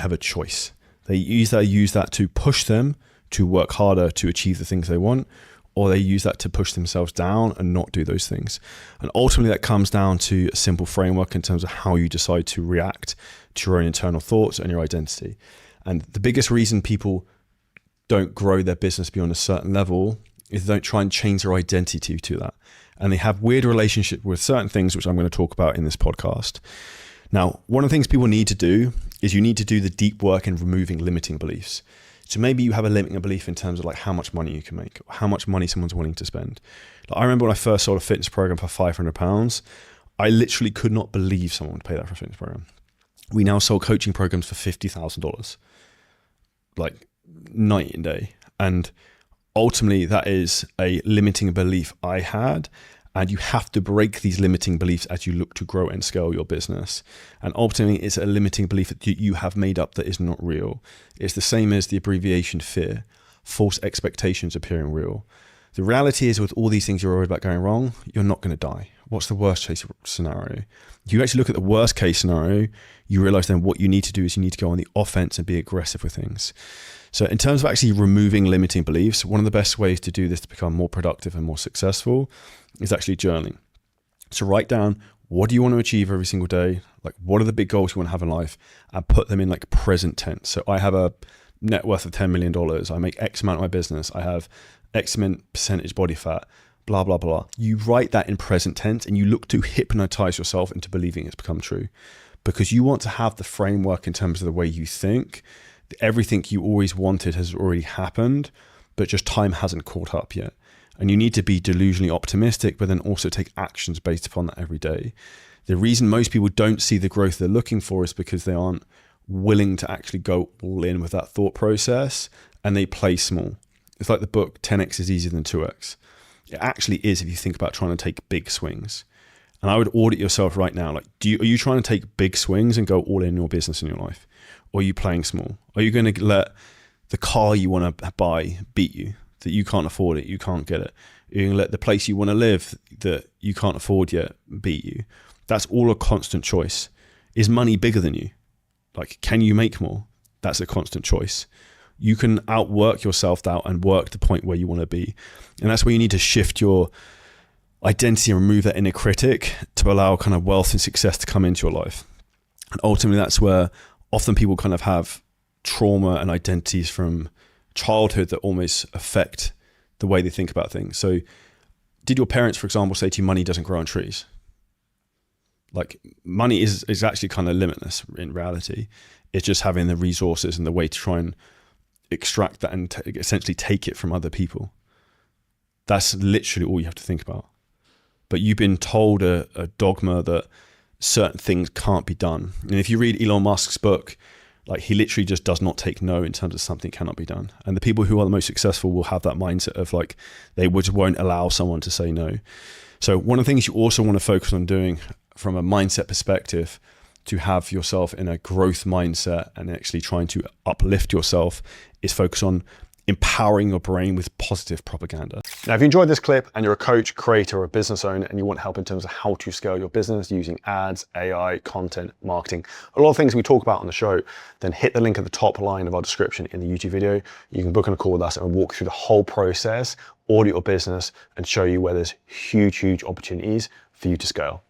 have a choice. They use that to push them to work harder to achieve the things they want, or they use that to push themselves down and not do those things. And ultimately that comes down to a simple framework in terms of how you decide to react to your own internal thoughts and your identity. And the biggest reason people don't grow their business beyond a certain level is they don't try and change their identity to that. And they have weird relationship with certain things, which I'm going to talk about in this podcast. Now, one of the things people need to do is you need to do the deep work in removing limiting beliefs. So maybe you have a limiting belief in terms of like how much money you can make, or how much money someone's willing to spend. Like I remember when I first sold a fitness program for £500, I literally could not believe someone would pay that for a fitness program. We now sell coaching programs for $50,000, like night and day. And ultimately that is a limiting belief I had. And you have to break these limiting beliefs as you look to grow and scale your business. And ultimately, it's a limiting belief that you have made up that is not real. It's the same as the abbreviation FEAR, false expectations appearing real. The reality is with all these things you're worried about going wrong, you're not going to die. What's the worst case scenario? If you actually look at the worst case scenario, you realize then what you need to do is you need to go on the offense and be aggressive with things. So in terms of actually removing limiting beliefs, one of the best ways to do this to become more productive and more successful is actually journaling. So write down, what do you want to achieve every single day? Like, what are the big goals you want to have in life? And put them in like present tense. So I have a net worth of $10 million. I make X amount of my business. I have X percentage body fat, blah, blah, blah. You write that in present tense and you look to hypnotize yourself into believing it's become true, because you want to have the framework in terms of the way you think. Everything you always wanted has already happened, but just time hasn't caught up yet. And you need to be delusionally optimistic, but then also take actions based upon that every day. The reason most people don't see the growth they're looking for is because they aren't willing to actually go all in with that thought process, and they play small. It's like the book 10x is easier than 2x. It actually is if you think about trying to take big swings. And I would audit yourself right now. Like, are you trying to take big swings and go all in your business in your life? Or are you playing small? Are you going to let the car you want to buy beat you, that you can't afford it, you can't get it? You're going to let the place you want to live that you can't afford yet beat you? That's all a constant choice. Is money bigger than you? Like, can you make more? That's a constant choice. You can outwork yourself out and work the point where you want to be. And that's where you need to shift your identity and remove that inner critic to allow kind of wealth and success to come into your life. And ultimately, that's where often people kind of have trauma and identities from childhood that almost affect the way they think about things. So did your parents, for example, say to you, money doesn't grow on trees? Like, money is actually kind of limitless in reality. It's just having the resources and the way to try and extract that and essentially take it from other people. That's literally all you have to think about. But you've been told a dogma that certain things can't be done. And if you read Elon Musk's book, like, he literally just does not take no in terms of something cannot be done. And the people who are the most successful will have that mindset of like, they won't allow someone to say no. So one of the things you also want to focus on doing from a mindset perspective to have yourself in a growth mindset and actually trying to uplift yourself is focus on empowering your brain with positive propaganda. Now, if you enjoyed this clip and you're a coach, creator, or a business owner and you want help in terms of how to scale your business using ads, AI, content, marketing, a lot of things we talk about on the show, then hit the link at the top line of our description in the YouTube video. You can book on a call with us and we'll walk through the whole process, audit your business, and show you where there's huge, huge opportunities for you to scale.